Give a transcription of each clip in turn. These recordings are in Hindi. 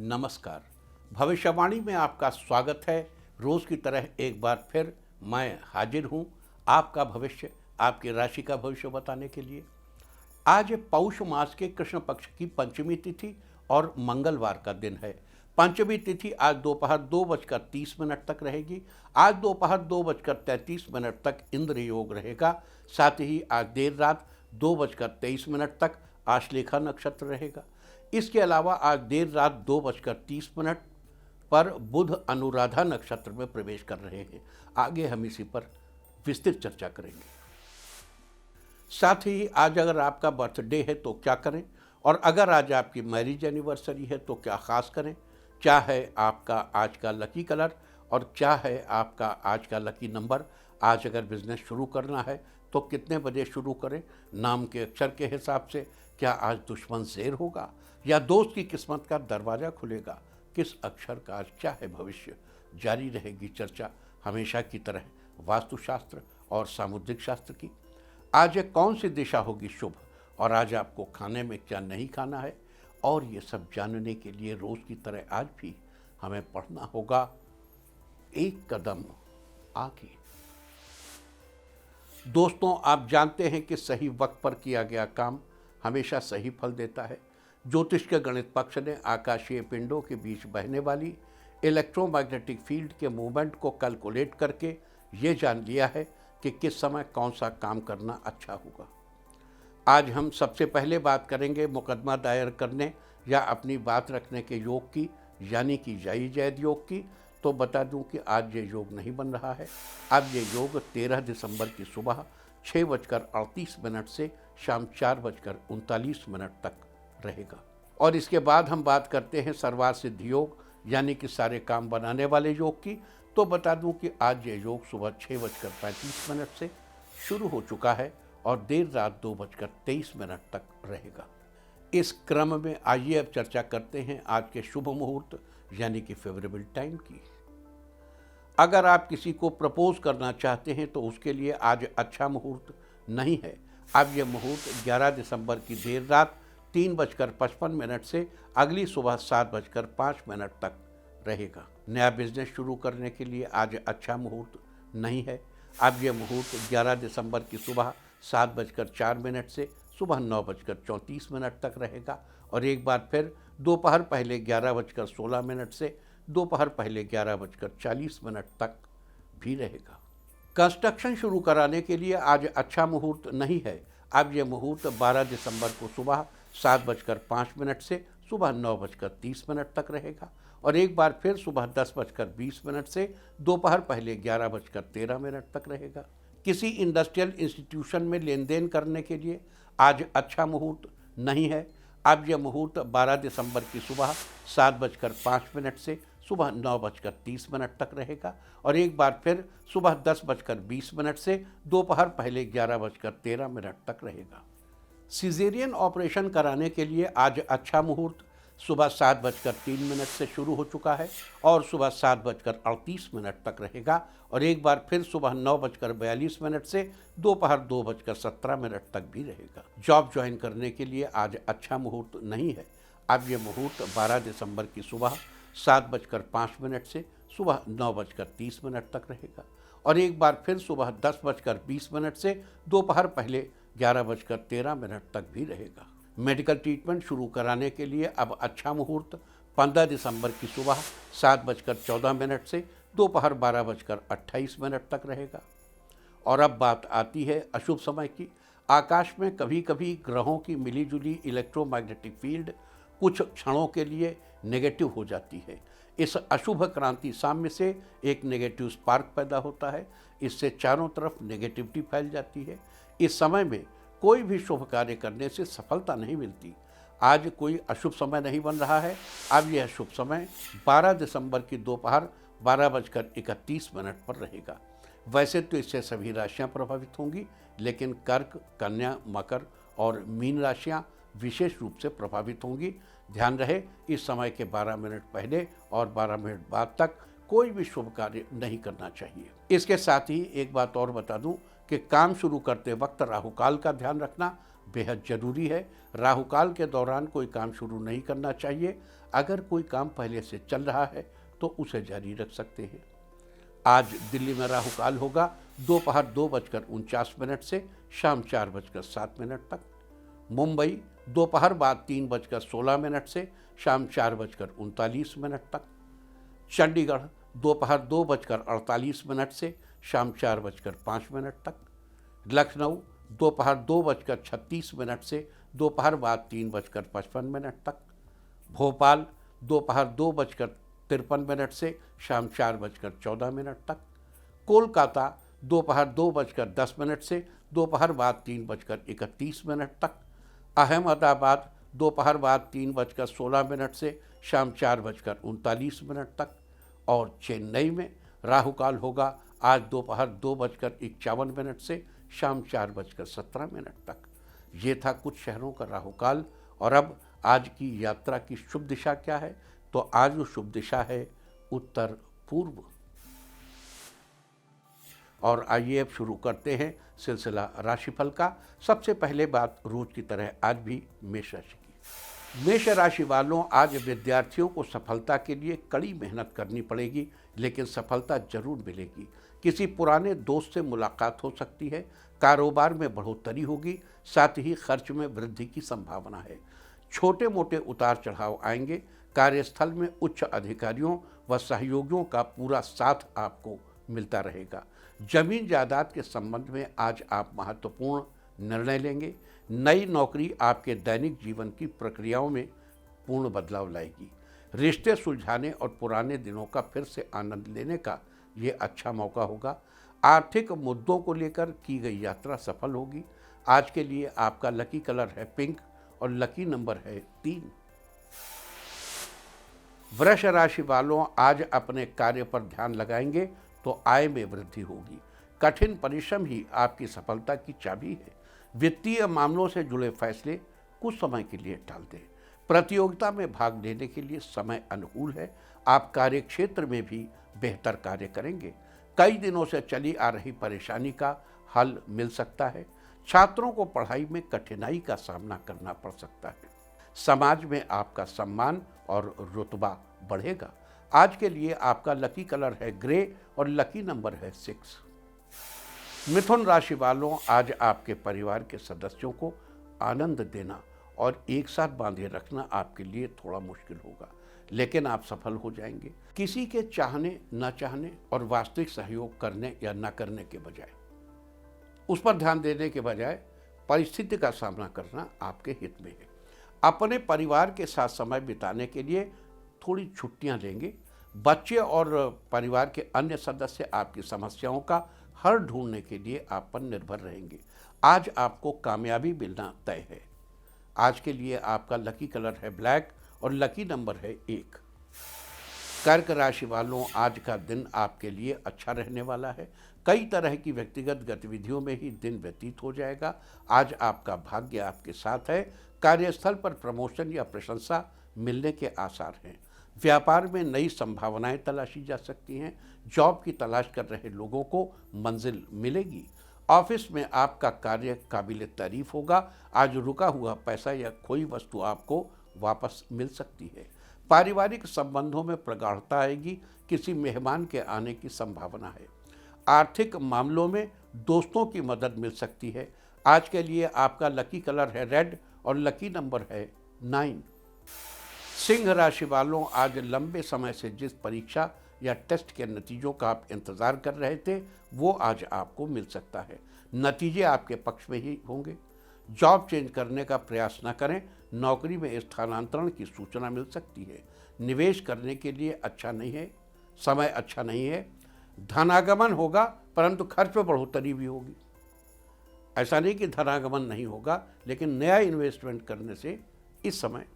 नमस्कार। भविष्यवाणी में आपका स्वागत है। रोज की तरह एक बार फिर मैं हाजिर हूं आपका भविष्य, आपकी राशि का भविष्य बताने के लिए। आज पौष मास के कृष्ण पक्ष की पंचमी तिथि और मंगलवार का दिन है। पंचमी तिथि आज दोपहर 2:30 तक रहेगी। आज दोपहर 2:33 तक इंद्र योग रहेगा। साथ ही आज देर रात 2:23 तक आश्लेषा नक्षत्र रहेगा। इसके अलावा आज देर रात 2:30 पर बुध अनुराधा नक्षत्र में प्रवेश कर रहे हैं। आगे हम इसी पर विस्तृत चर्चा करेंगे। साथ ही आज अगर आपका बर्थडे है तो क्या करें, और अगर आज आपकी मैरिज एनिवर्सरी है तो क्या खास करें, क्या है आपका आज का लकी कलर और क्या है आपका आज का लकी नंबर। आज अगर बिजनेस शुरू करना है तो कितने बजे शुरू करें, नाम के अक्षर के हिसाब से क्या आज दुश्मन शेर होगा या दोस्त की किस्मत का दरवाज़ा खुलेगा, किस अक्षर का आज क्या है भविष्य। जारी रहेगी चर्चा हमेशा की तरह वास्तुशास्त्र और सामुद्रिक शास्त्र की। आज कौन सी दिशा होगी शुभ और आज आपको खाने में क्या नहीं खाना है, और ये सब जानने के लिए रोज़ की तरह आज भी हमें पढ़ना होगा एक कदम आगे। दोस्तों, आप जानते हैं कि सही वक्त पर किया गया काम हमेशा सही फल देता है। ज्योतिष के गणित पक्ष ने आकाशीय पिंडों के बीच बहने वाली इलेक्ट्रोमैग्नेटिक फील्ड के मूवमेंट को कैलकुलेट करके ये जान लिया है कि किस समय कौन सा काम करना अच्छा होगा। आज हम सबसे पहले बात करेंगे मुकदमा दायर करने या अपनी बात रखने के योग की, यानी कि जय जैद योग की। तो बता दूं कि आज ये योग नहीं बन रहा है। अब ये योग 13 दिसंबर की सुबह 6:38 से शाम 4:39 तक रहेगा। और इसके बाद हम बात करते हैं सर्वार्थ सिद्धि योग, यानी कि सारे काम बनाने वाले योग की। तो बता दूं कि आज ये योग सुबह 6:35 से शुरू हो चुका है और देर रात 2:23 तक रहेगा। इस क्रम में आइए अब चर्चा करते हैं आज के शुभ मुहूर्त यानी कि फेवरेबल टाइम की। अगर आप किसी को प्रपोज करना चाहते हैं तो उसके लिए आज अच्छा मुहूर्त नहीं है। अब यह मुहूर्त 11 दिसंबर की देर रात 3:55 से अगली सुबह 7:05 तक रहेगा। नया बिजनेस शुरू करने के लिए आज अच्छा मुहूर्त नहीं है। अब यह मुहूर्त 11 दिसंबर की सुबह 7:04 से सुबह 9:34 तक रहेगा और एक बार फिर दोपहर पहले 11:16 से दोपहर पहले 11:40 तक भी रहेगा। कंस्ट्रक्शन शुरू कराने के लिए आज अच्छा मुहूर्त नहीं है। अब यह मुहूर्त 12 दिसंबर को सुबह 7:05 से सुबह 9:30 तक रहेगा और एक बार फिर सुबह 10:20 से दोपहर पहले 11:13 तक रहेगा। किसी इंडस्ट्रियल इंस्टीट्यूशन में लेन देन करने के लिए आज अच्छा मुहूर्त नहीं है। अब यह मुहूर्त 12 दिसंबर की सुबह 7:05 से सुबह 9:30 तक रहेगा और एक बार फिर सुबह 10:20 से दोपहर पहले 11:13 तक रहेगा। सिजेरियन ऑपरेशन कराने के लिए आज अच्छा मुहूर्त सुबह 7:03 से शुरू हो चुका है और सुबह 7:38 तक रहेगा और एक बार फिर सुबह 9:42 से दोपहर 2:17 तक भी रहेगा। जॉब ज्वाइन करने के लिए आज अच्छा मुहूर्त नहीं है। अब यह मुहूर्त 12 दिसंबर की सुबह 7:05 से सुबह 9:30 तक रहेगा और एक बार फिर सुबह 10:20 से दोपहर पहले 11:13 तक भी रहेगा। मेडिकल ट्रीटमेंट शुरू कराने के लिए अब अच्छा मुहूर्त 15 दिसंबर की सुबह 7:14 से दोपहर 12:28 तक रहेगा। और अब बात आती है अशुभ समय की। आकाश में कभी कभी ग्रहों की मिलीजुली इलेक्ट्रोमैग्नेटिक फील्ड कुछ क्षणों के लिए नेगेटिव हो जाती है। इस अशुभ क्रांति साम्य से एक नेगेटिव स्पार्क पैदा होता है। इससे चारों तरफ नेगेटिविटी फैल जाती है। इस समय में कोई भी शुभ कार्य करने से सफलता नहीं मिलती। आज कोई अशुभ समय नहीं बन रहा है। अब यह शुभ समय 12 दिसंबर की दोपहर 12:31 पर रहेगा। वैसे तो इससे सभी राशियां प्रभावित होंगी, लेकिन कर्क, कन्या, मकर और मीन राशियां विशेष रूप से प्रभावित होंगी। ध्यान रहे, इस समय के 12 मिनट पहले और 12 मिनट बाद तक कोई भी शुभ कार्य नहीं करना चाहिए। इसके साथ ही एक बात और बता दूं कि काम शुरू करते वक्त राहुकाल का ध्यान रखना बेहद जरूरी है। राहु काल के दौरान कोई काम शुरू नहीं करना चाहिए। अगर कोई काम पहले से चल रहा है तो उसे जारी रख सकते हैं। आज दिल्ली में राहु काल होगा दोपहर 2:49 से शाम 4:07 तक। मुंबई दोपहर बाद 3:16 से शाम 4:39 तक। चंडीगढ़ दोपहर 2:48 से शाम 4:05 तक। लखनऊ दोपहर 2:36 से दोपहर बाद 3:55 तक। भोपाल दोपहर 2:53 से शाम 4:14 तक। कोलकाता दोपहर 2:10 से दोपहर बाद 3:31 तक। अहमदाबाद दोपहर बाद 3:16 से शाम 4:39 तक। और चेन्नई में राहु काल होगा आज दोपहर 2:51 से शाम 4:17 तक। ये था कुछ शहरों का राहु काल। और अब आज की यात्रा की शुभ दिशा क्या है? तो आज वो शुभ दिशा है उत्तर पूर्व। और आइए अब शुरू करते हैं सिलसिला राशिफल का। सबसे पहले बात रोज की तरह आज भी मेष राशि की। मेष राशि वालों, आज विद्यार्थियों को सफलता के लिए कड़ी मेहनत करनी पड़ेगी, लेकिन सफलता जरूर मिलेगी। किसी पुराने दोस्त से मुलाकात हो सकती है। कारोबार में बढ़ोतरी होगी, साथ ही खर्च में वृद्धि की संभावना है। छोटे मोटे उतार चढ़ाव आएंगे। कार्यस्थल में उच्च अधिकारियों व सहयोगियों का पूरा साथ आपको मिलता रहेगा। जमीन जायदाद के संबंध में आज आप महत्वपूर्ण निर्णय लेंगे। नई नौकरी आपके दैनिक जीवन की प्रक्रियाओं में पूर्ण बदलाव लाएगी। रिश्ते सुलझाने और पुराने दिनों का फिर से आनंद लेने का ये अच्छा मौका होगा। आर्थिक मुद्दों को लेकर की गई यात्रा सफल होगी। आज के लिए आपका लकी कलर है पिंक और लकी नंबर है 3। वृष राशि वालों, आज अपने कार्य पर ध्यान लगाएंगे तो आय में वृद्धि होगी। कठिन परिश्रम ही आपकी सफलता की चाबी है। वित्तीय मामलों से जुड़े फैसले कुछ समय के लिए टाल दें। प्रतियोगिता में भाग लेने के लिए समय अनुकूल है। आप कार्य क्षेत्र में भी बेहतर कार्य करेंगे। कई दिनों से चली आ रही परेशानी का हल मिल सकता है। छात्रों को पढ़ाई में कठिनाई का सामना करना पड़ सकता है। समाज में आपका सम्मान और रुतबा बढ़ेगा। आज के लिए आपका लकी कलर है ग्रे और लकी नंबर है 6। मिथुन राशि वालों, आज आपके परिवार के सदस्यों को आनंद देना और एक साथ बांधे रखना आपके लिए थोड़ा मुश्किल होगा, लेकिन आप सफल हो जाएंगे। किसी के चाहने न चाहने और वास्तविक सहयोग करने या न करने के बजाय, उस पर ध्यान देने के बजाय परिस्थिति का सामना करना आपके हित में है। अपने परिवार के साथ समय बिताने के लिए थोड़ी छुट्टियां लेंगे। बच्चे और परिवार के अन्य सदस्य आपकी समस्याओं का हल ढूंढने के लिए आप पर निर्भर रहेंगे। आज आपको कामयाबी मिलना तय है। आज के लिए आपका लकी कलर है ब्लैक और लकी नंबर है 1। कर्क राशि वालों, आज का दिन आपके लिए अच्छा रहने वाला है। कई तरह की व्यक्तिगत गतिविधियों में ही दिन व्यतीत हो जाएगा। आज आपका भाग्य आपके साथ है। कार्यस्थल पर प्रमोशन या प्रशंसा मिलने के आसार हैं। व्यापार में नई संभावनाएं तलाशी जा सकती हैं। जॉब की तलाश कर रहे लोगों को मंजिल मिलेगी। ऑफिस में आपका कार्य काबिल तारीफ होगा। आज रुका हुआ पैसा या कोई वस्तु आपको वापस मिल सकती है। पारिवारिक संबंधों में प्रगाढ़ता आएगी। किसी मेहमान के आने की संभावना है। आर्थिक मामलों में दोस्तों की मदद मिल सकती है। आज के लिए आपका लकी कलर है रेड और लकी नंबर है 9। सिंह राशि वालों, आज लंबे समय से जिस परीक्षा या टेस्ट के नतीजों का आप इंतजार कर रहे थे वो आज आपको मिल सकता है। नतीजे आपके पक्ष में ही होंगे। जॉब चेंज करने का प्रयास न करें। नौकरी में स्थानांतरण की सूचना मिल सकती है। निवेश करने के लिए अच्छा नहीं है, समय अच्छा नहीं है। धनागमन होगा परंतु खर्च में बढ़ोतरी भी होगी। ऐसा नहीं कि धनागमन नहीं होगा, लेकिन नया इन्वेस्टमेंट करने से इस समय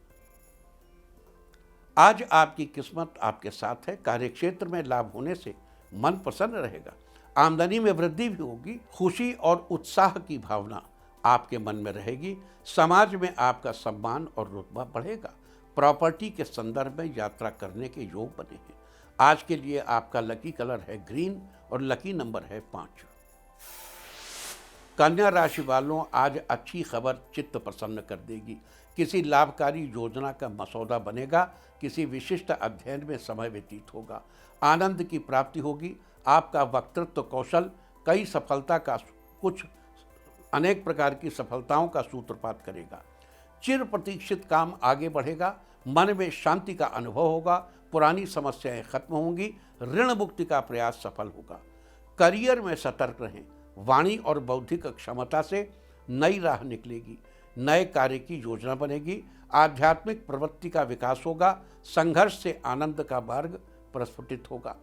आज आपकी किस्मत आपके साथ है। कार्यक्षेत्र में लाभ होने से मन प्रसन्न रहेगा। आमदनी में वृद्धि भी होगी। खुशी और उत्साह की भावना आपके मन में रहेगी। समाज में आपका सम्मान और रुतबा बढ़ेगा। प्रॉपर्टी के संदर्भ में यात्रा करने के योग बने हैं। आज के लिए आपका लकी कलर है ग्रीन और लकी नंबर है 5। कन्या राशि वालों, आज अच्छी खबर चित्त प्रसन्न कर देगी। किसी लाभकारी योजना का मसौदा बनेगा। किसी विशिष्ट अध्ययन में समय व्यतीत होगा। आनंद की प्राप्ति होगी। आपका वक्तृत्व कौशल कई सफलता का कुछ अनेक प्रकार की सफलताओं का सूत्रपात करेगा। चिर प्रतीक्षित काम आगे बढ़ेगा। मन में शांति का अनुभव होगा। पुरानी समस्याएं खत्म होंगी। ऋण मुक्ति का प्रयास सफल होगा। करियर में सतर्क रहें। वाणी और बौद्धिक क्षमता से नई राह निकलेगी। नए कार्य की योजना बनेगी। आध्यात्मिक प्रवृत्ति का विकास होगा। संघर्ष से आनंद का मार्ग प्रस्फुटित होगा।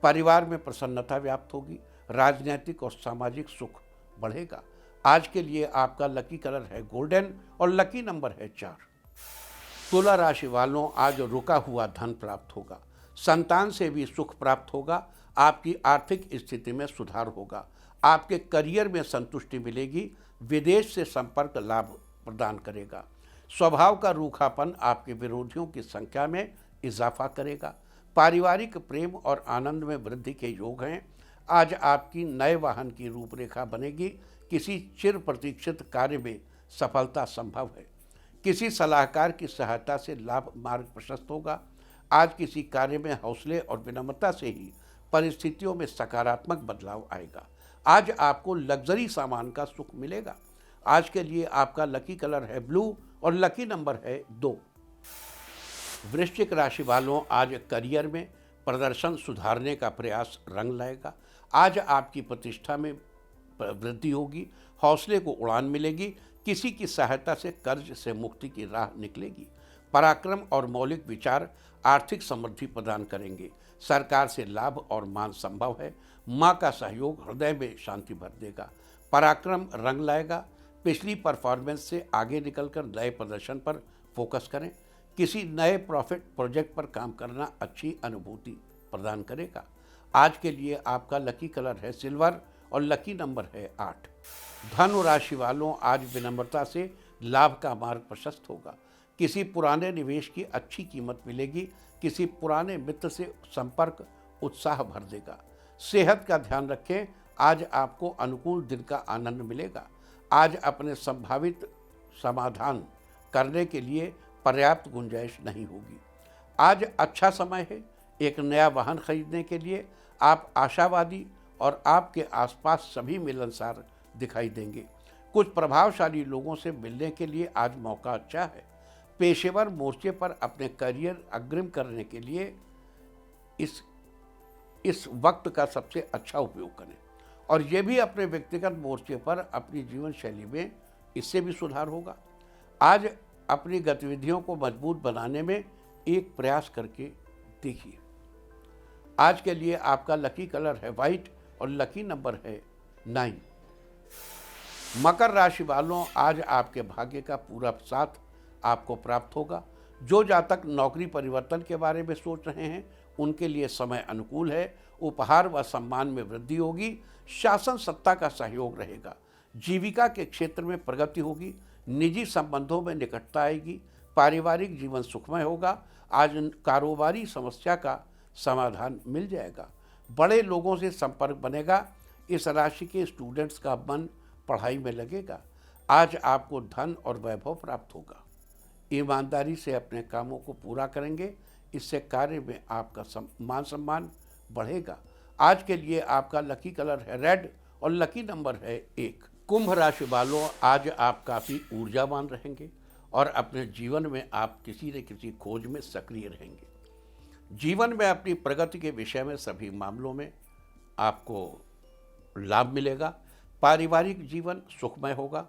परिवार में प्रसन्नता व्याप्त होगी। राजनीतिक और सामाजिक सुख बढ़ेगा। आज के लिए आपका लकी कलर है गोल्डन और लकी नंबर है 4। तुला राशि वालों, आज रुका हुआ धन प्राप्त होगा। संतान से भी सुख प्राप्त होगा। आपकी आर्थिक स्थिति में सुधार होगा। आपके करियर में संतुष्टि मिलेगी। विदेश से संपर्क लाभ प्रदान करेगा। स्वभाव का रूखापन आपके विरोधियों की संख्या में इजाफा करेगा। पारिवारिक प्रेम और आनंद में वृद्धि के योग हैं। आज आपकी नए वाहन की रूपरेखा बनेगी। किसी चिर प्रतीक्षित कार्य में सफलता संभव है। किसी सलाहकार की सहायता से लाभ मार्ग प्रशस्त होगा। आज किसी कार्य में हौसले और विनम्रता से ही परिस्थितियों में सकारात्मक बदलाव आएगा। आज आपको लग्जरी सामान का सुख मिलेगा। आज के लिए आपका लकी कलर है ब्लू और लकी नंबर है 2। वृश्चिक राशि वालों, आज करियर में प्रदर्शन सुधारने का प्रयास रंग लाएगा। आज आपकी प्रतिष्ठा में वृद्धि होगी। हौसले को उड़ान मिलेगी। किसी की सहायता से कर्ज से मुक्ति की राह निकलेगी। पराक्रम और मौलिक विचार आर्थिक समृद्धि प्रदान करेंगे। सरकार से लाभ और मान संभव है। माँ का सहयोग हृदय में शांति भर देगा। पराक्रम रंग लाएगा। पिछली परफॉर्मेंस से आगे निकलकर नए प्रदर्शन पर फोकस करें। किसी नए प्रॉफिट प्रोजेक्ट पर काम करना अच्छी अनुभूति प्रदान करेगा। आज के लिए आपका लकी कलर है सिल्वर और लकी नंबर है 8। धनु राशि वालों, आज विनम्रता से लाभ का मार्ग प्रशस्त होगा। किसी पुराने निवेश की अच्छी कीमत मिलेगी। किसी पुराने मित्र से संपर्क उत्साह भर देगा। सेहत का ध्यान रखें। आज आपको अनुकूल दिन का आनंद मिलेगा। आज अपने संभावित समाधान करने के लिए पर्याप्त गुंजाइश नहीं होगी। आज अच्छा समय है एक नया वाहन खरीदने के लिए। आप आशावादी और आपके आसपास सभी मिलनसार दिखाई देंगे। कुछ प्रभावशाली लोगों से मिलने के लिए आज मौका अच्छा है। पेशेवर मोर्चे पर अपने करियर अग्रिम करने के लिए इस वक्त का सबसे अच्छा उपयोग करें और ये भी अपने व्यक्तिगत मोर्चे पर अपनी जीवन शैली में इससे भी सुधार होगा। आज अपनी गतिविधियों को मजबूत बनाने में एक प्रयास करके देखिए। आज के लिए आपका लकी कलर है वाइट और लकी नंबर है 9। मकर राशि वालों, आज आपके भाग्य का पूरा साथ आपको प्राप्त होगा। जो जातक नौकरी परिवर्तन के बारे में सोच रहे हैं उनके लिए समय अनुकूल है। उपहार व सम्मान में वृद्धि होगी। शासन सत्ता का सहयोग रहेगा। जीविका के क्षेत्र में प्रगति होगी। निजी संबंधों में निकटता आएगी। पारिवारिक जीवन सुखमय होगा। आज कारोबारी समस्या का समाधान मिल जाएगा। बड़े लोगों से संपर्क बनेगा। इस राशि के स्टूडेंट्स का मन पढ़ाई में लगेगा। आज आपको धन और वैभव प्राप्त होगा। ईमानदारी से अपने कामों को पूरा करेंगे। इससे कार्य में आपका मान सम्मान बढ़ेगा। आज के लिए आपका लकी कलर है रेड और लकी नंबर है 1। कुंभ राशि वालों, आज आप काफ़ी ऊर्जावान रहेंगे और अपने जीवन में आप किसी न किसी खोज में सक्रिय रहेंगे। जीवन में अपनी प्रगति के विषय में सभी मामलों में आपको लाभ मिलेगा। पारिवारिक जीवन सुखमय होगा।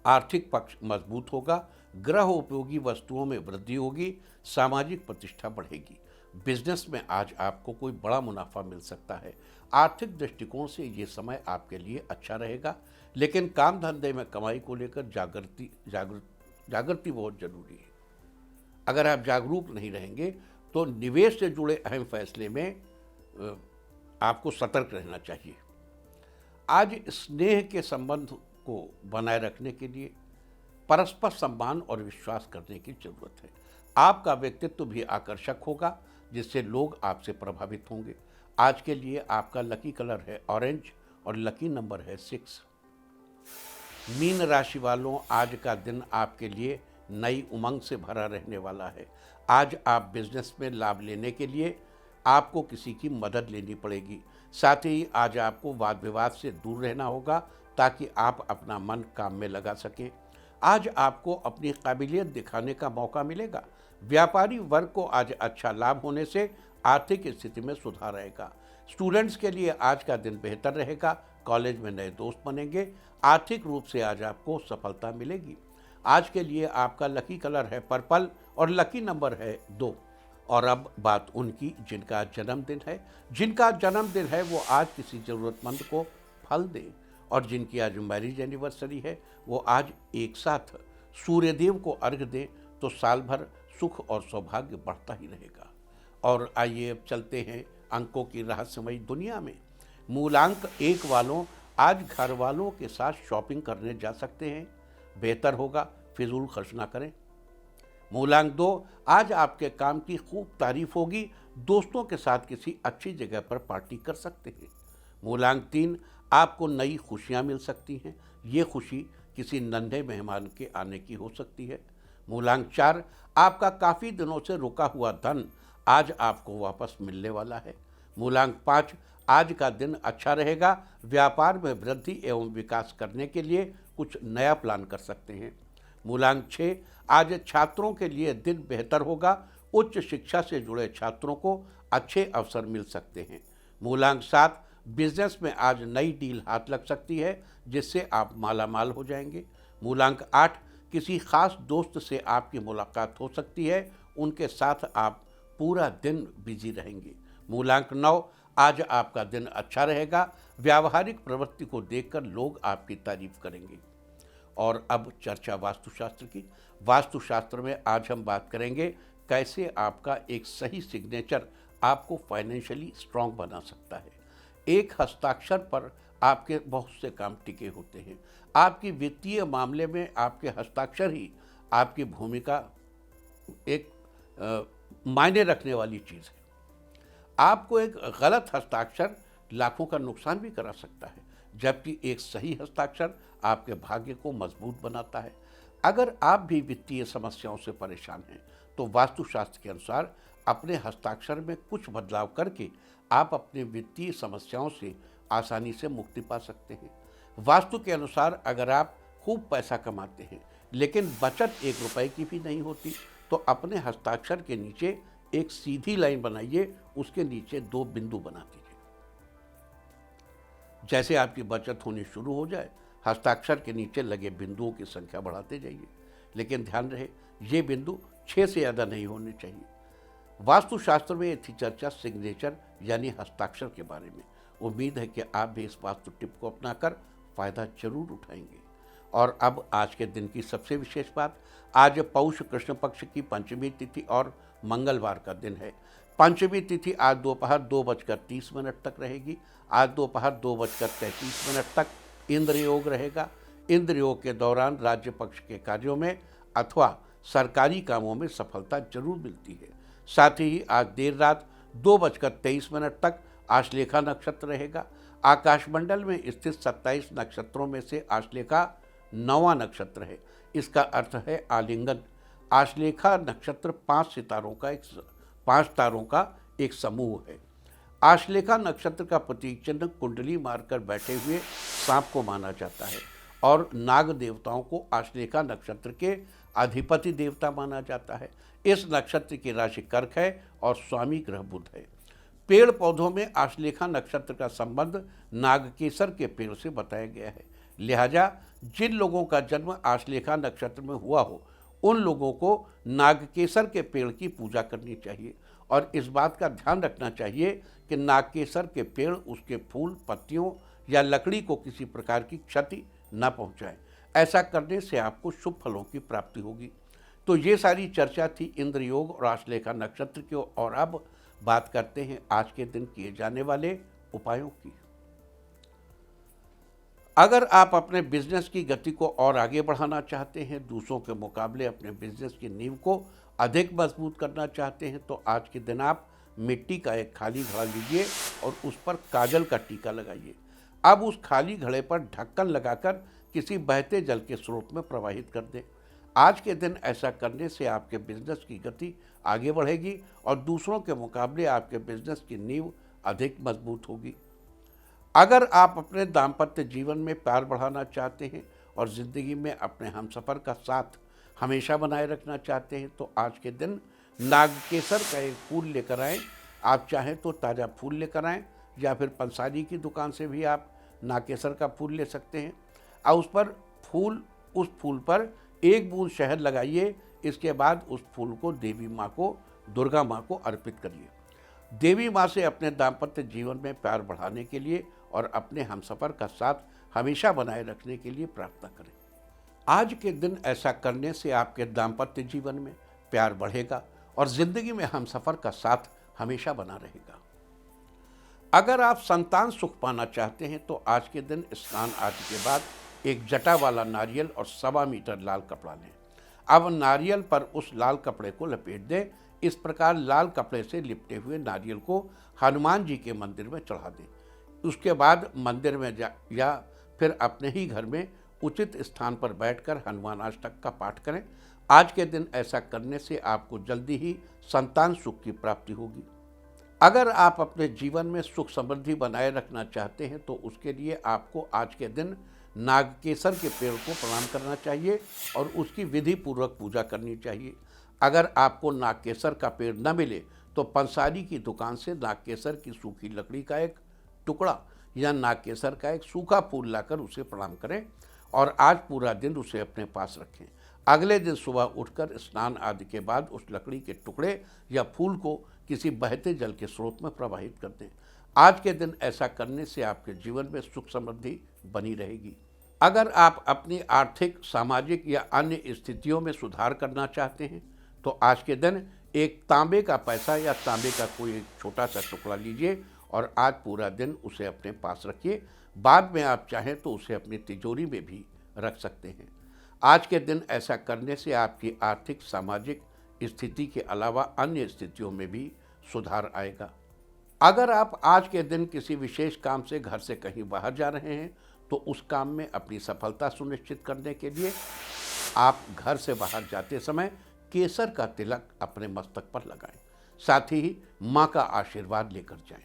आर्थिक पक्ष मजबूत होगा। गृह उपयोगी वस्तुओं में वृद्धि होगी। सामाजिक प्रतिष्ठा बढ़ेगी। बिजनेस में आज आपको कोई बड़ा मुनाफा मिल सकता है। आर्थिक दृष्टिकोण से ये समय आपके लिए अच्छा रहेगा, लेकिन काम धंधे में कमाई को लेकर जागृति बहुत जरूरी है। अगर आप जागरूक नहीं रहेंगे तो निवेश से जुड़े अहम फैसले में आपको सतर्क रहना चाहिए। आज स्नेह के संबंध को बनाए रखने के लिए परस्पर सम्मान और विश्वास करने की जरूरत है। आपका व्यक्तित्व भी आकर्षक होगा, जिससे लोग आपसे प्रभावित होंगे। आज के लिए आपका लकी कलर है ऑरेंज और लकी नंबर है 6। मीन राशि वालों, आज का दिन आपके लिए नई उमंग से भरा रहने वाला है। आज आप बिजनेस में लाभ लेने के लिए आपको किसी की मदद लेनी पड़ेगी। साथ ही आज आपको वाद विवाद से दूर रहना होगा ताकि आप अपना मन काम में लगा सकें। आज आपको अपनी काबिलियत दिखाने का मौका मिलेगा। व्यापारी वर्ग को आज अच्छा लाभ होने से आर्थिक स्थिति में सुधार आएगा। स्टूडेंट्स के लिए आज का दिन बेहतर रहेगा। कॉलेज में नए दोस्त बनेंगे। आर्थिक रूप से आज आपको सफलता मिलेगी। आज के लिए आपका लकी कलर है पर्पल और लकी नंबर है 2। और अब बात उनकी जिनका जन्मदिन है वो आज किसी ज़रूरतमंद को फल दें। और जिनकी आज मैरिज एनिवर्सरी है वो आज एक साथ सूर्यदेव को अर्घ्य दें, तो साल भर सुख और सौभाग्य बढ़ता ही रहेगा। और आइए अब चलते हैं अंकों की रहस्यमयी दुनिया में। मूलांक 1 वालों, आज घर वालों के साथ शॉपिंग करने जा सकते हैं। बेहतर होगा फिजूल खर्च ना करें। मूलांक 2, आज आपके काम की खूब तारीफ होगी। दोस्तों के साथ किसी अच्छी जगह पर पार्टी कर सकते हैं। मूलांक 3, आपको नई खुशियां मिल सकती हैं। ये खुशी किसी नन्हे मेहमान के आने की हो सकती है। मूलांक 4, आपका काफ़ी दिनों से रुका हुआ धन आज आपको वापस मिलने वाला है। मूलांक 5, आज का दिन अच्छा रहेगा। व्यापार में वृद्धि एवं विकास करने के लिए कुछ नया प्लान कर सकते हैं। मूलांक 6, आज छात्रों के लिए दिन बेहतर होगा। उच्च शिक्षा से जुड़े छात्रों को अच्छे अवसर मिल सकते हैं। मूलांक 7, बिजनेस में आज नई डील हाथ लग सकती है जिससे आप मालामाल हो जाएंगे। मूलांक 8, किसी खास दोस्त से आपकी मुलाकात हो सकती है। उनके साथ आप पूरा दिन बिजी रहेंगे। मूलांक 9, आज आपका दिन अच्छा रहेगा। व्यावहारिक प्रवृत्ति को देखकर लोग आपकी तारीफ करेंगे। और अब चर्चा वास्तुशास्त्र की। वास्तुशास्त्र में आज हम बात करेंगे कैसे आपका एक सही सिग्नेचर आपको फाइनेंशियली स्ट्रांग बना सकता है। एक हस्ताक्षर पर आपके बहुत से काम टिके होते हैं। आपकी वित्तीय मामले में आपके हस्ताक्षर ही आपकी भूमिका एक मायने रखने वाली चीज़ है। आपको एक गलत हस्ताक्षर लाखों का नुकसान भी करा सकता है, जबकि एक सही हस्ताक्षर आपके भाग्य को मजबूत बनाता है। अगर आप भी वित्तीय समस्याओं से परेशान हैं तो वास्तुशास्त्र के अनुसार अपने हस्ताक्षर में कुछ बदलाव करके आप अपने वित्तीय समस्याओं से आसानी से मुक्ति पा सकते हैं। वास्तु के अनुसार अगर आप खूब पैसा कमाते हैं लेकिन बचत 1 रुपए की भी नहीं होती तो अपने हस्ताक्षर के नीचे एक सीधी लाइन बनाइए, उसके नीचे 2 बिंदु बना दीजिए। जैसे आपकी बचत होनी शुरू हो जाए, हस्ताक्षर के नीचे लगे बिंदुओं की संख्या बढ़ाते जाइए, लेकिन ध्यान रहे ये बिंदु 6 से ज़्यादा नहीं होने चाहिए। वास्तुशास्त्र में थी चर्चा सिग्नेचर यानी हस्ताक्षर के बारे में। उम्मीद है कि आप भी इस वास्तु टिप को अपनाकर फ़ायदा जरूर उठाएंगे। और अब आज के दिन की सबसे विशेष बात, आज पौष कृष्ण पक्ष की पंचमी तिथि और मंगलवार का दिन है। पंचमी तिथि आज दोपहर 2:30 तक रहेगी। आज दोपहर 2:33 तक इंद्र योग रहेगा। इंद्र योग के दौरान राज्य पक्ष के कार्यों में अथवा सरकारी कामों में सफलता जरूर मिलती है। साथ ही आज देर रात 2:23 तक आश्लेषा नक्षत्र रहेगा। आकाशमंडल में स्थित 27 नक्षत्रों में से आश्लेषा 9वां नक्षत्र है। इसका अर्थ है आलिंगन। आश्लेषा नक्षत्र 5 तारों का एक समूह है। आश्लेषा नक्षत्र का प्रतीक चिन्ह कुंडली मारकर बैठे हुए सांप को माना जाता है और नाग देवताओं को आश्लेषा नक्षत्र के अधिपति देवता माना जाता है। इस नक्षत्र की राशि कर्क है और स्वामी ग्रह बुध है। पेड़ पौधों में आश्लेषा नक्षत्र का संबंध नागकेसर के पेड़ से बताया गया है। लिहाजा जिन लोगों का जन्म आश्लेषा नक्षत्र में हुआ हो उन लोगों को नागकेसर के पेड़ की पूजा करनी चाहिए और इस बात का ध्यान रखना चाहिए कि नागकेसर के पेड़ उसके फूल, पत्तियों या लकड़ी को किसी प्रकार की क्षति न पहुंचाए। ऐसा करने से आपको शुभ फलों की प्राप्ति होगी। तो ये सारी चर्चा थी इंद्र योग और आश्लेषा नक्षत्र की। और अब बात करते हैं आज के दिन किए जाने वाले उपायों की। अगर आप अपने बिजनेस की गति को और आगे बढ़ाना चाहते हैं, दूसरों के मुकाबले अपने बिजनेस की नींव को अधिक मजबूत करना चाहते हैं, तो आज के दिन आप मिट्टी का एक खाली घड़ा लीजिए और उस पर काजल का टीका लगाइए। अब उस खाली घड़े पर ढक्कन लगाकर किसी बहते जल के स्रोत में प्रवाहित कर दें। आज के दिन ऐसा करने से आपके बिजनेस की गति आगे बढ़ेगी और दूसरों के मुकाबले आपके बिजनेस की नींव अधिक मजबूत होगी। अगर आप अपने दाम्पत्य जीवन में प्यार बढ़ाना चाहते हैं और ज़िंदगी में अपने हमसफ़र का साथ हमेशा बनाए रखना चाहते हैं तो आज के दिन नागकेसर का एक फूल लेकर आएँ। आप चाहें तो ताज़ा फूल लेकर आएँ या फिर पंसारी की दुकान से भी आप नागकेसर का फूल ले सकते हैं और उस फूल पर 1 बूंद शहद लगाइए। इसके बाद उस फूल को देवी माँ को, दुर्गा माँ को अर्पित करिए। देवी माँ से अपने दाम्पत्य जीवन में प्यार बढ़ाने के लिए और अपने हमसफ़र का साथ हमेशा बनाए रखने के लिए प्रार्थना करें। आज के दिन ऐसा करने से आपके दाम्पत्य जीवन में प्यार बढ़ेगा और ज़िंदगी में हमसफ़र का साथ हमेशा बना रहेगा। अगर आप संतान सुख पाना चाहते हैं तो आज के दिन स्नान आदि के बाद एक जटा वाला नारियल और 1.25 मीटर लाल कपड़ा लें। अब नारियल पर उस लाल कपड़े को लपेट दें। इस प्रकार लाल कपड़े से लिपटे हुए नारियल को हनुमान जी के मंदिर में चढ़ा दें। उसके बाद मंदिर में या फिर अपने ही घर में उचित स्थान पर बैठकर हनुमान अष्टक का पाठ करें। आज के दिन ऐसा करने से आपको जल्दी ही संतान सुख की प्राप्ति होगी। अगर आप अपने जीवन में सुख समृद्धि बनाए रखना चाहते हैं तो उसके लिए आपको आज के दिन नागकेसर के पेड़ को प्रणाम करना चाहिए और उसकी विधि पूर्वक पूजा करनी चाहिए। अगर आपको नागकेसर का पेड़ न मिले तो पंसारी की दुकान से नागकेसर की सूखी लकड़ी का एक टुकड़ा या नागकेसर का एक सूखा फूल लाकर उसे प्रणाम करें और आज पूरा दिन उसे अपने पास रखें। अगले दिन सुबह उठकर स्नान आदि के बाद उस लकड़ी के टुकड़े या फूल को किसी बहते जल के स्रोत में प्रवाहित कर दें। आज के दिन ऐसा करने से आपके जीवन में सुख समृद्धि बनी रहेगी। अगर आप अपनी आर्थिक, सामाजिक या अन्य स्थितियों में सुधार करना चाहते हैं तो आज के दिन एक तांबे का पैसा या तांबे का कोई एक छोटा सा टुकड़ा लीजिए और आज पूरा दिन उसे अपने पास रखिए। बाद में आप चाहें तो उसे अपनी तिजोरी में भी रख सकते हैं। आज के दिन ऐसा करने से आपकी आर्थिक, सामाजिक स्थिति के अलावा अन्य स्थितियों में भी सुधार आएगा। अगर आप आज के दिन किसी विशेष काम से घर से कहीं बाहर जा रहे हैं तो उस काम में अपनी सफलता सुनिश्चित करने के लिए आप घर से बाहर जाते समय केसर का तिलक अपने मस्तक पर लगाएं। साथ ही माँ का आशीर्वाद लेकर जाएं।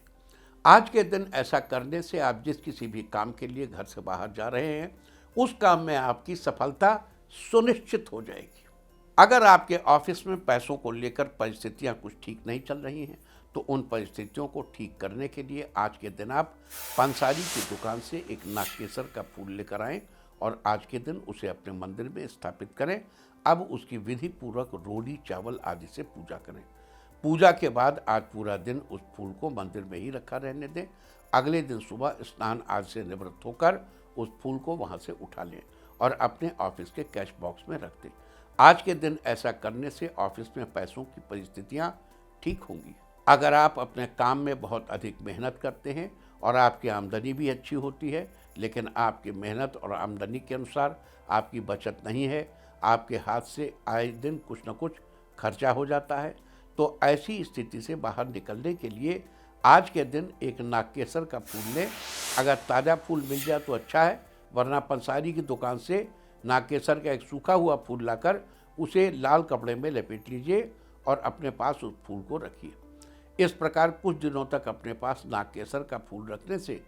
आज के दिन ऐसा करने से आप जिस किसी भी काम के लिए घर से बाहर जा रहे हैं उस काम में आपकी सफलता सुनिश्चित हो जाएगी। अगर आपके ऑफिस में पैसों को लेकर परिस्थितियां कुछ ठीक नहीं चल रही हैं तो उन परिस्थितियों को ठीक करने के लिए आज के दिन आप पंसारी की दुकान से एक नागकेसर का फूल लेकर आएं और आज के दिन उसे अपने मंदिर में स्थापित करें। अब उसकी विधि पूर्वक रोली, चावल आदि से पूजा करें। पूजा के बाद आज पूरा दिन उस फूल को मंदिर में ही रखा रहने दें। अगले दिन सुबह स्नान आदि से निवृत्त होकर उस फूल को वहाँ से उठा लें और अपने ऑफिस के कैश बॉक्स में रख दें। आज के दिन ऐसा करने से ऑफिस में पैसों की परिस्थितियाँ ठीक होंगी। अगर आप अपने काम में बहुत अधिक मेहनत करते हैं और आपकी आमदनी भी अच्छी होती है लेकिन आपकी मेहनत और आमदनी के अनुसार आपकी बचत नहीं है, आपके हाथ से आए दिन कुछ न कुछ खर्चा हो जाता है, तो ऐसी स्थिति से बाहर निकलने के लिए आज के दिन एक नागकेसर का फूल लें। अगर ताज़ा फूल मिल जाए तो अच्छा है, वरना पंसारी की दुकान से नागकेसर का एक सूखा हुआ फूल लाकर उसे लाल कपड़े में लपेट लीजिए और अपने पास उस फूल को रखिए। इस प्रकार कुछ दिनों तक अपने पास नागकेसर का फूल रखने से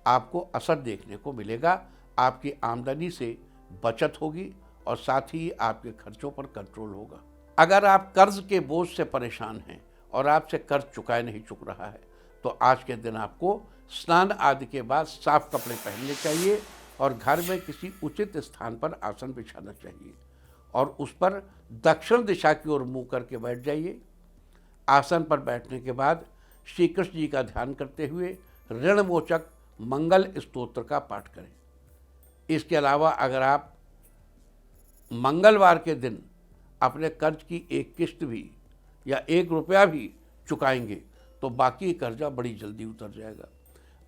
आपको असर देखने को मिलेगा। आपकी आमदनी से बचत होगी और साथ ही आपके खर्चों पर कंट्रोल होगा। अगर आप कर्ज के बोझ से परेशान हैं और आपसे कर्ज चुकाए नहीं चुक रहा है तो आज के दिन आपको स्नान आदि के बाद साफ कपड़े पहनने चाहिए और घर में किसी उचित स्थान पर आसन बिछाना चाहिए और उस पर दक्षिण दिशा की ओर मुँह करके बैठ जाइए। आसन पर बैठने के बाद श्री कृष्ण जी का ध्यान करते हुए ऋणमोचक मंगल स्तोत्र का पाठ करें। इसके अलावा अगर आप मंगलवार के दिन अपने कर्ज की एक किस्त भी या 1 रुपया भी चुकाएंगे तो बाकी कर्जा बड़ी जल्दी उतर जाएगा।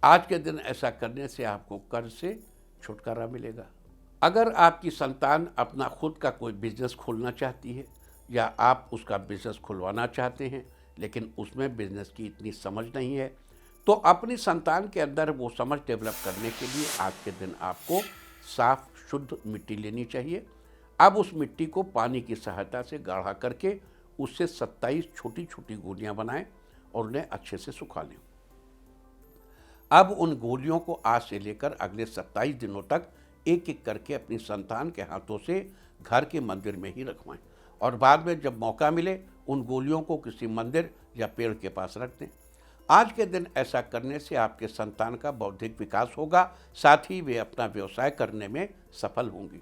आज के दिन ऐसा करने से आपको कर्ज से छुटकारा मिलेगा। अगर आपकी संतान अपना खुद का कोई बिजनेस खोलना चाहती है या आप उसका बिजनेस खुलवाना चाहते हैं लेकिन उसमें बिजनेस की इतनी समझ नहीं है तो अपनी संतान के अंदर वो समझ डेवलप करने के लिए आज के दिन आपको साफ शुद्ध मिट्टी लेनी चाहिए। अब उस मिट्टी को पानी की सहायता से गाढ़ा करके उससे 27 छोटी छोटी गोलियां बनाएं और उन्हें अच्छे से सुखा लें। अब उन गोलियों को आज से लेकर अगले 27 दिनों तक एक एक करके अपनी संतान के हाथों से घर के मंदिर में ही रखवाएं और बाद में जब मौका मिले उन गोलियों को किसी मंदिर या पेड़ के पास रख दें। आज के दिन ऐसा करने से आपके संतान का बौद्धिक विकास होगा, साथ ही वे अपना व्यवसाय करने में सफल होंगी।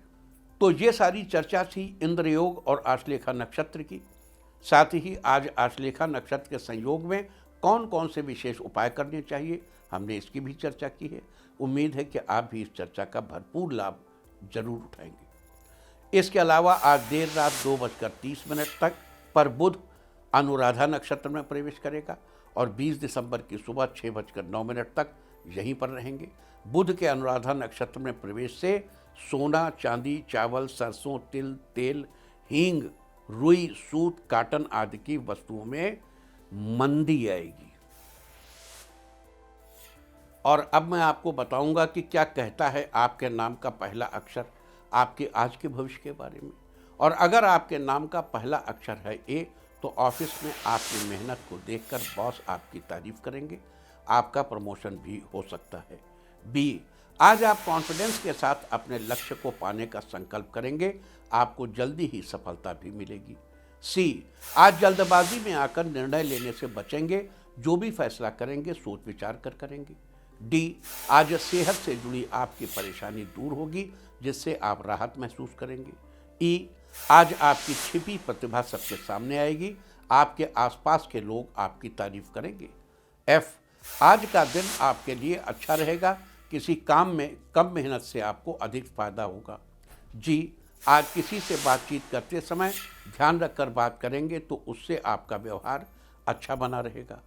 तो ये सारी चर्चा थी इंद्र योग और आश्लेषा नक्षत्र की। साथ ही आज आश्लेषा नक्षत्र के संयोग में कौन कौन से विशेष उपाय करने चाहिए, हमने इसकी भी चर्चा की है। उम्मीद है कि आप भी इस चर्चा का भरपूर लाभ जरूर उठाएंगे। इसके अलावा आज देर रात 2:30 तक पर बुध अनुराधा नक्षत्र में प्रवेश करेगा और 20 दिसंबर की सुबह 6:09 तक यहीं पर रहेंगे। बुध के अनुराधा नक्षत्र में प्रवेश से सोना, चांदी, चावल, सरसों, तिल, तेल, हींग, रुई, सूत, काटन आदि की वस्तुओं में मंदी आएगी। और अब मैं आपको बताऊंगा कि क्या कहता है आपके नाम का पहला अक्षर आपके आज के भविष्य के बारे में। और अगर आपके नाम का पहला अक्षर है ए, तो ऑफिस में आपकी मेहनत को देखकर बॉस आपकी तारीफ करेंगे, आपका प्रमोशन भी हो सकता है। बी, आज आप कॉन्फिडेंस के साथ अपने लक्ष्य को पाने का संकल्प करेंगे, आपको जल्दी ही सफलता भी मिलेगी। सी, आज जल्दबाजी में आकर निर्णय लेने से बचेंगे, जो भी फैसला करेंगे सोच विचार कर करेंगे। डी, आज सेहत से जुड़ी आपकी परेशानी दूर होगी, जिससे आप राहत महसूस करेंगे। ई, आज आपकी छिपी प्रतिभा सबके सामने आएगी, आपके आसपास के लोग आपकी तारीफ करेंगे। एफ, आज का दिन आपके लिए अच्छा रहेगा, किसी काम में कम मेहनत से आपको अधिक फायदा होगा। जी, आज किसी से बातचीत करते समय ध्यान रखकर बात करेंगे तो उससे आपका व्यवहार अच्छा बना रहेगा।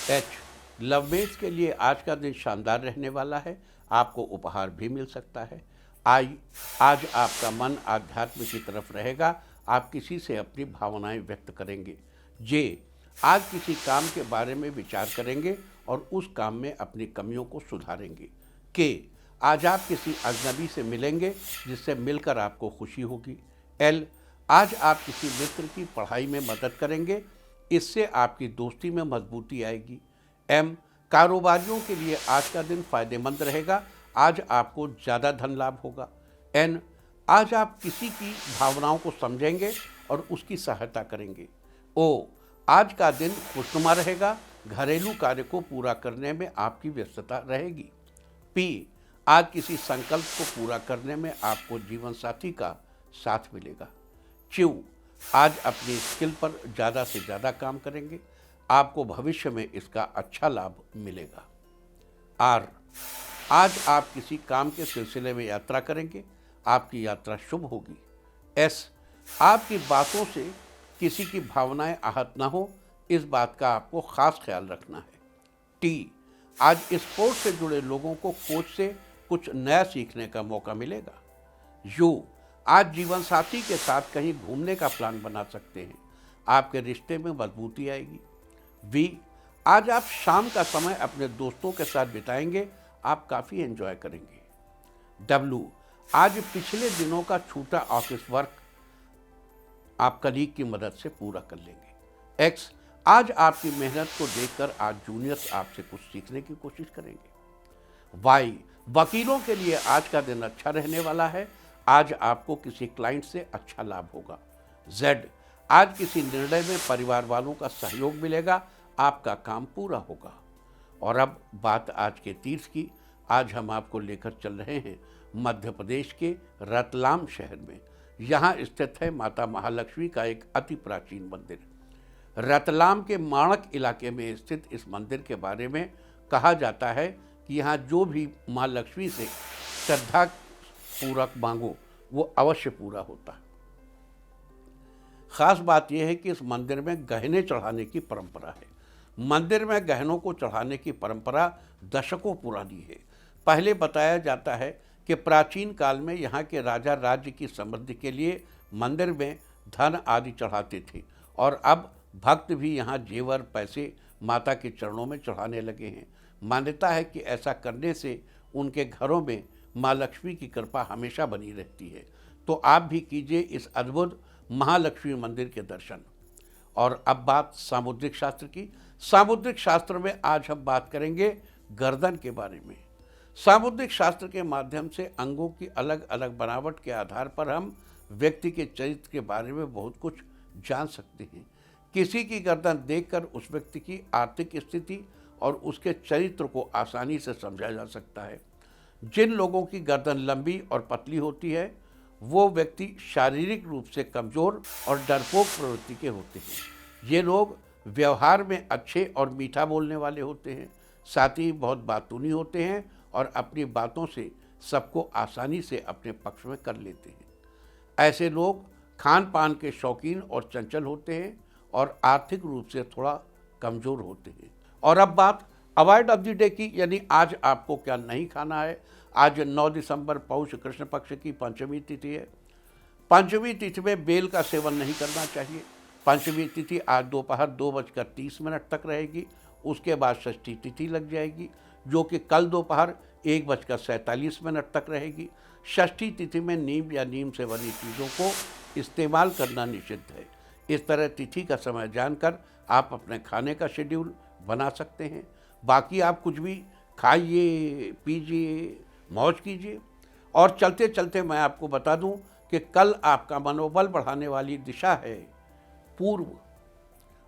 एच, लवमेट्स के लिए आज का दिन शानदार रहने वाला है, आपको उपहार भी मिल सकता है। आई, आज आपका मन आध्यात्म की तरफ रहेगा, आप किसी से अपनी भावनाएं व्यक्त करेंगे। जे, आज किसी काम के बारे में विचार करेंगे और उस काम में अपनी कमियों को सुधारेंगे। के, आज आप किसी अजनबी से मिलेंगे, जिससे मिलकर आपको खुशी होगी। एल, आज आप किसी मित्र की पढ़ाई में मदद करेंगे, इससे आपकी दोस्ती में मजबूती आएगी। एम, कारोबारियों के लिए आज का दिन फायदेमंद रहेगा, आज आपको ज़्यादा धन लाभ होगा। एन, आज आप किसी की भावनाओं को समझेंगे और उसकी सहायता करेंगे। ओ, आज का दिन खुशनुमा रहेगा, घरेलू कार्य को पूरा करने में आपकी व्यस्तता रहेगी। पी, आज किसी संकल्प को पूरा करने में आपको जीवन साथी का साथ मिलेगा। क्यू, आज अपनी स्किल पर ज़्यादा से ज़्यादा काम करेंगे, आपको भविष्य में इसका अच्छा लाभ मिलेगा। आर, आज आप किसी काम के सिलसिले में यात्रा करेंगे, आपकी यात्रा शुभ होगी। एस, आपकी बातों से किसी की भावनाएं आहत ना हो, इस बात का आपको खास ख्याल रखना है। टी, आज स्पोर्ट्स से जुड़े लोगों को कोच से कुछ नया सीखने का मौका मिलेगा। यू, आज जीवन साथी के साथ कहीं घूमने का प्लान बना सकते हैं, आपके रिश्ते में मजबूती आएगी। वी, आज आप शाम का समय अपने दोस्तों के साथ बिताएंगे, आप काफ़ी एंजॉय करेंगे। डब्ल्यू, आज पिछले दिनों का छूटा ऑफिस वर्क आप कलीग की मदद से पूरा कर लेंगे। एक्स, आज आपकी मेहनत को देखकर आज जूनियर्स आपसे कुछ सीखने की कोशिश करेंगे। वाई, वकीलों के लिए आज का दिन अच्छा रहने वाला है, आज आपको किसी क्लाइंट से अच्छा लाभ होगा। जेड, आज किसी निर्णय में परिवार वालों का सहयोग मिलेगा, आपका काम पूरा होगा। और अब बात आज के तीर्थ की। आज हम आपको लेकर चल रहे हैं मध्य प्रदेश के रतलाम शहर में। यहाँ स्थित है माता महालक्ष्मी का एक अति प्राचीन मंदिर। रतलाम के माणक इलाके में स्थित इस मंदिर के बारे में कहा जाता है कि यहाँ जो भी माँ लक्ष्मी से श्रद्धा पूर्वक मांगो वो अवश्य पूरा होता है। खास बात यह है कि इस मंदिर में गहने चढ़ाने की परंपरा है। मंदिर में गहनों को चढ़ाने की परंपरा दशकों पुरानी है। पहले बताया जाता है कि प्राचीन काल में यहाँ के राजा राज्य की समृद्धि के लिए मंदिर में धन आदि चढ़ाते थे और अब भक्त भी यहाँ जेवर, पैसे, माता के चरणों में चढ़ाने लगे हैं। मान्यता है कि ऐसा करने से उनके घरों में माँ लक्ष्मी की कृपा हमेशा बनी रहती है। तो आप भी कीजिए इस अद्भुत महालक्ष्मी मंदिर के दर्शन। और अब बात सामुद्रिक शास्त्र की। सामुद्रिक शास्त्र में आज हम बात करेंगे गर्दन के बारे में। सामुद्रिक शास्त्र के माध्यम से अंगों की अलग अलग बनावट के आधार पर हम व्यक्ति के चरित्र के बारे में बहुत कुछ जान सकते हैं। किसी की गर्दन देखकर उस व्यक्ति की आर्थिक स्थिति और उसके चरित्र को आसानी से समझा जा सकता है। जिन लोगों की गर्दन लंबी और पतली होती है वो व्यक्ति शारीरिक रूप से कमज़ोर और डरपोक प्रवृत्ति के होते हैं। ये लोग व्यवहार में अच्छे और मीठा बोलने वाले होते हैं, साथ ही बहुत बातूनी होते हैं और अपनी बातों से सबको आसानी से अपने पक्ष में कर लेते हैं। ऐसे लोग खान पान के शौकीन और चंचल होते हैं और आर्थिक रूप से थोड़ा कमज़ोर होते हैं। और अब बात अवॉइड ऑफ द डे की, यानी आज आपको क्या नहीं खाना है। आज 9 दिसंबर पौष कृष्ण पक्ष की पंचमी तिथि है। पंचमी तिथि में बेल का सेवन नहीं करना चाहिए। पंचमी तिथि आज दोपहर 2:30 तक रहेगी। उसके बाद षष्ठी तिथि लग जाएगी जो कि कल दोपहर 1:47 तक रहेगी। षष्ठी तिथि में नीम या नीम से बनी चीज़ों को इस्तेमाल करना निषिद्ध है। इस तरह तिथि का समय जानकर आप अपने खाने का शेड्यूल बना सकते हैं। बाकी आप कुछ भी खाइए, पीजिए, मौज कीजिए। और चलते चलते मैं आपको बता दूं कि कल आपका मनोबल बढ़ाने वाली दिशा है पूर्व।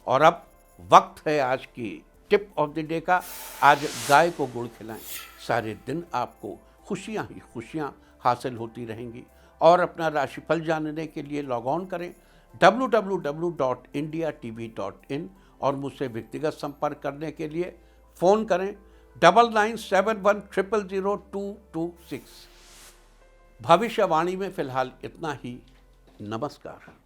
और अब वक्त है आज की टिप ऑफ द डे का। आज गाय को गुड़ खिलाएं। सारे दिन आपको खुशियां ही खुशियां हासिल होती रहेंगी। और अपना राशिफल जानने के लिए लॉग ऑन करें www.indiatv.in और मुझसे व्यक्तिगत संपर्क करने के लिए फ़ोन करें 9971000226। भविष्यवाणी में फ़िलहाल इतना ही। नमस्कार।